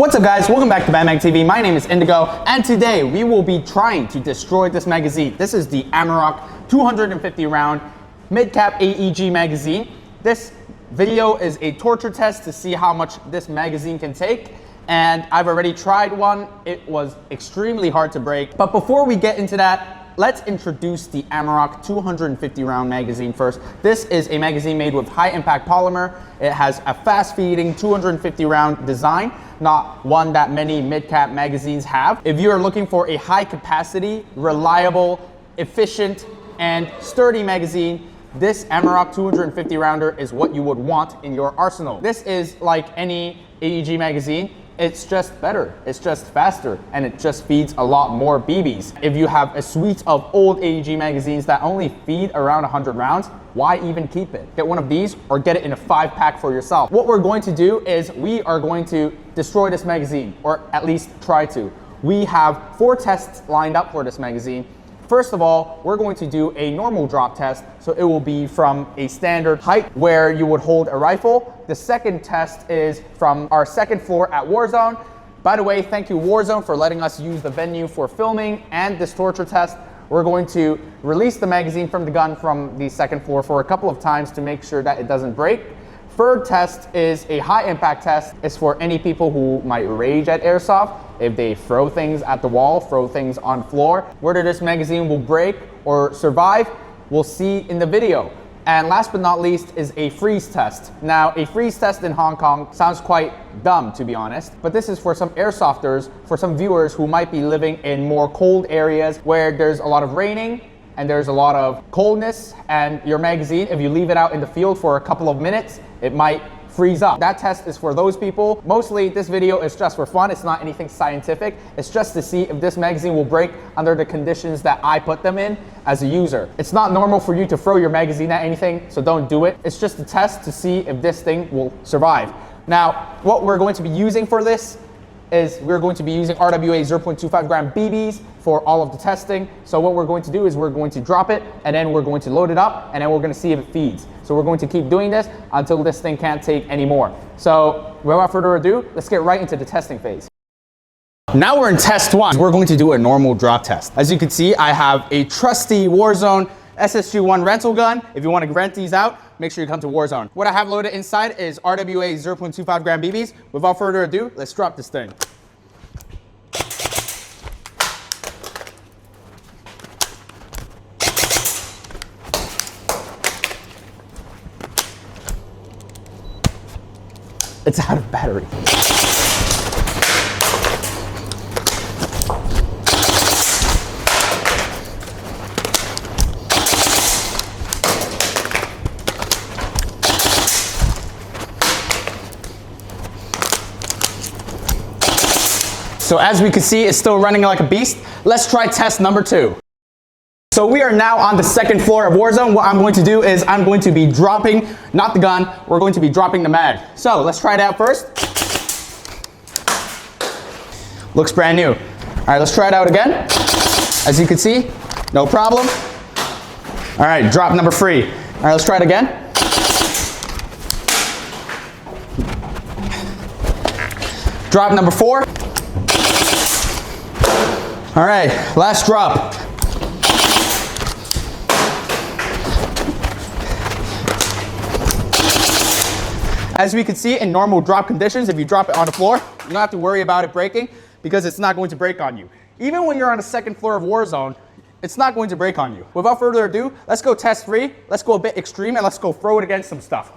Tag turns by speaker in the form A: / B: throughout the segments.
A: What's up guys, welcome back to Bang Bang TV. My name is Indigo and today we will be trying to destroy this magazine. This is the Amarok 250 round mid-cap AEG magazine. This video is a torture test to see how much this magazine can take, and I've already tried one. It was extremely hard to break. But before we get into that, let's introduce the Amarok 250 round magazine first. This is a magazine made with high impact polymer. It has a fast feeding 250 round design, not one that many mid-cap magazines have. If you are looking for a high capacity, reliable, efficient, and sturdy magazine, this Amarok 250 rounder is what you would want in your arsenal. This is like any AEG magazine. It's just better, it's just faster, and it just feeds a lot more BBs. If you have a suite of old AEG magazines that only feed around 100 rounds, why even keep it? Get one of these or get it in a 5-pack for yourself. What we're going to do is we are going to destroy this magazine, or at least try to. We have 4 tests lined up for this magazine. First of all, we're going to do a normal drop test. So it will be from a standard height where you would hold a rifle. The second test is from our second floor at Warzone. By the way, thank you Warzone for letting us use the venue for filming and this torture test. We're going to release the magazine from the gun from the second floor for a couple of times to make sure that it doesn't break. Third test is a high impact test. It's for any people who might rage at airsoft. If they throw things at the wall, throw things on floor, whether this magazine will break or survive, we'll see in the video. And last but not least is a freeze test. Now, a freeze test in Hong Kong sounds quite dumb, to be honest, but this is for some airsofters, for some viewers who might be living in more cold areas where there's a lot of raining and there's a lot of coldness, and your magazine, if you leave it out in the field for a couple of minutes, it might freeze up. That test is for those people. Mostly this video is just for fun. It's not anything scientific. It's just to see if this magazine will break under the conditions that I put them in as a user. It's not normal for you to throw your magazine at anything, so don't do it. It's just a test to see if this thing will survive. Now, what we're going to be using for this is we're going to be using RWA 0.25 gram BBs for all of the testing. So what we're going to do is we're going to drop it, and then we're going to load it up, and then we're going to see if it feeds. So we're going to keep doing this until this thing can't take any more. So without further ado, let's get right into the testing phase. Now we're in test 1. We're going to do a normal drop test. As you can see, I have a trusty Warzone SSG-1 rental gun. If you want to rent these out, make sure you come to Warzone. What I have loaded inside is RWA 0.25 gram BBs. Without further ado, let's drop this thing. It's out of battery. So as we can see, it's still running like a beast. Let's try test number 2. So we are now on the second floor of Warzone. What I'm going to do is I'm going to be dropping, not the gun, we're going to be dropping the mag. So let's try it out first. Looks brand new. All right, let's try it out again. As you can see, no problem. All right, drop number 3. All right, let's try it again. Drop number 4. All right, last drop. As we can see, in normal drop conditions, if you drop it on the floor, you don't have to worry about it breaking because it's not going to break on you. Even when you're on the second floor of Warzone, it's not going to break on you. Without further ado, let's go test 3. Let's go a bit extreme and let's go throw it against some stuff.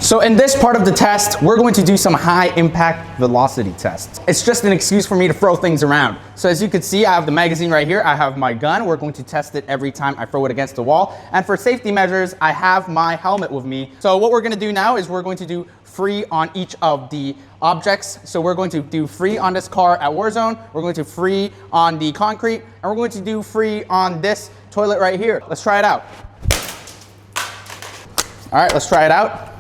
A: So in this part of the test, we're going to do some high impact velocity tests. It's just an excuse for me to throw things around. So as you can see, I have the magazine right here. I have my gun. We're going to test it every time I throw it against the wall. And for safety measures, I have my helmet with me. So what we're going to do now is we're going to do free on each of the objects. So we're going to do free on this car at Warzone. We're going to free on the concrete. And we're going to do free on this toilet right here. Let's try it out. All right, let's try it out.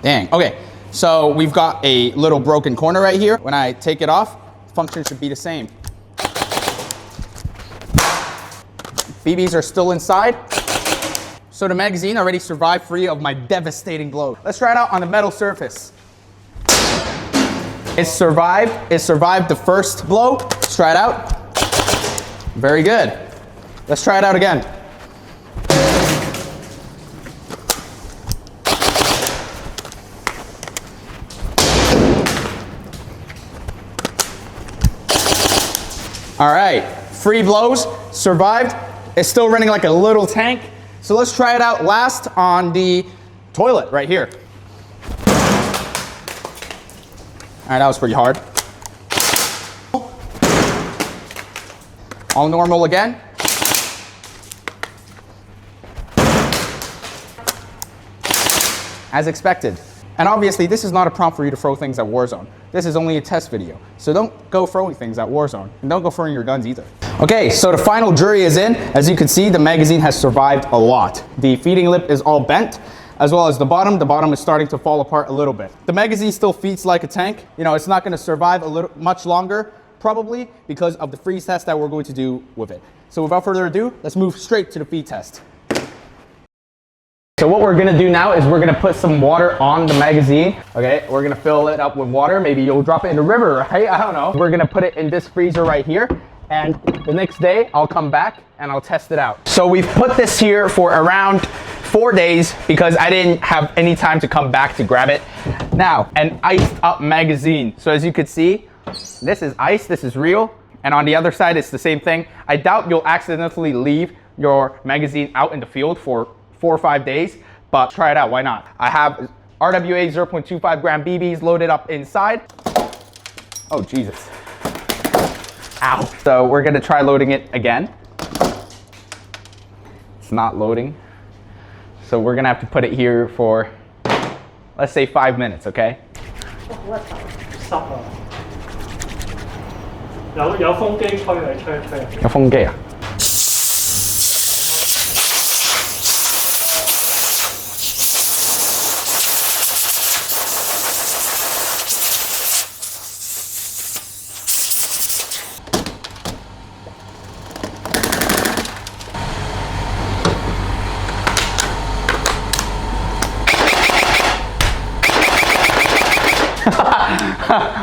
A: Dang, okay, so we've got a little broken corner right here. When I take it off, function should be the same. BBs are still inside. So the magazine already survived free of my devastating blow. Let's try it out on the metal surface. It survived the first blow. Let's try it out. Very good. Let's try it out again. All right, free blows, survived. It's still running like a little tank. So let's try it out last on the toilet right here. All right, that was pretty hard. All normal again. As expected. And obviously, this is not a prompt for you to throw things at Warzone. This is only a test video. So don't go throwing things at Warzone. And don't go throwing your guns either. Okay, so the final jury is in. As you can see, the magazine has survived a lot. The feeding lip is all bent, as well as the bottom. The bottom is starting to fall apart a little bit. The magazine still feeds like a tank. You know, it's not gonna survive much longer, probably because of the freeze test that we're going to do with it. So without further ado, let's move straight to the feed test. So what we're gonna do now is we're gonna put some water on the magazine. Okay, we're gonna fill it up with water. Maybe you'll drop it in the river, right? I don't know. We're gonna put it in this freezer right here. And the next day, I'll come back and I'll test it out. So we've put this here for around 4 days because I didn't have any time to come back to grab it. Now, an iced up magazine. So as you can see, this is ice, this is real. And on the other side, it's the same thing. I doubt you'll accidentally leave your magazine out in the field for 4 or 5 days, but try it out, why not? I have RWA 0.25 gram BBs loaded up inside. Oh, Jesus. Ow. So we're gonna try loading it again. It's not loading. So we're gonna have to put it here for, let's say 5 minutes, okay?
B: 有風機吹嚟吹去吹入。
A: 有風機啊？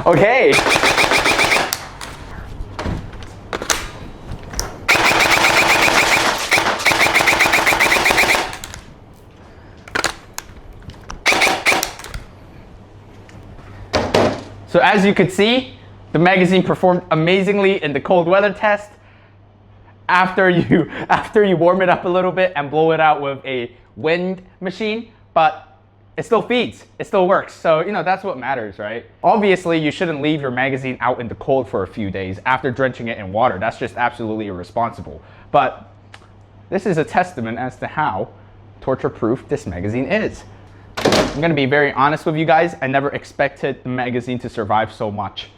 A: Okay. So as you could see, the magazine performed amazingly in the cold weather test. After you warm it up a little bit and blow it out with a wind machine, but it still feeds, it still works. So, you know, that's what matters, right? Obviously, you shouldn't leave your magazine out in the cold for a few days after drenching it in water. That's just absolutely irresponsible. But this is a testament as to how torture-proof this magazine is. I'm gonna be very honest with you guys. I never expected the magazine to survive so much.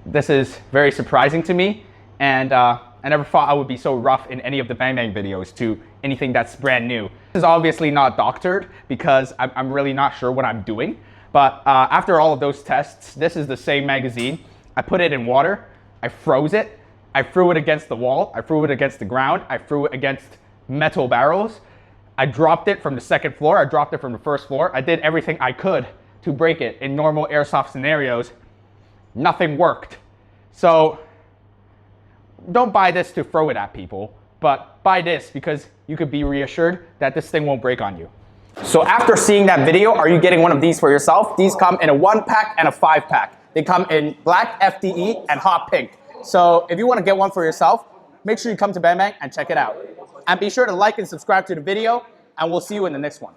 A: This is very surprising to me, and I never thought I would be so rough in any of the Bang Bang videos to anything that's brand new. This is obviously not doctored because I'm really not sure what I'm doing. But after all of those tests, this is the same magazine. I put it in water, I froze it, I threw it against the wall, I threw it against the ground, I threw it against metal barrels. I dropped it from the second floor, I dropped it from the first floor. I did everything I could to break it in normal airsoft scenarios. Nothing worked. So don't buy this to throw it at people, but buy this because you could be reassured that this thing won't break on you. So after seeing that video, are you getting one of these for yourself? These come in a 1-pack and a 5-pack. They come in black FDE and hot pink. So if you want to get one for yourself, make sure you come to Bang Bang and check it out. And be sure to like and subscribe to the video, and we'll see you in the next one.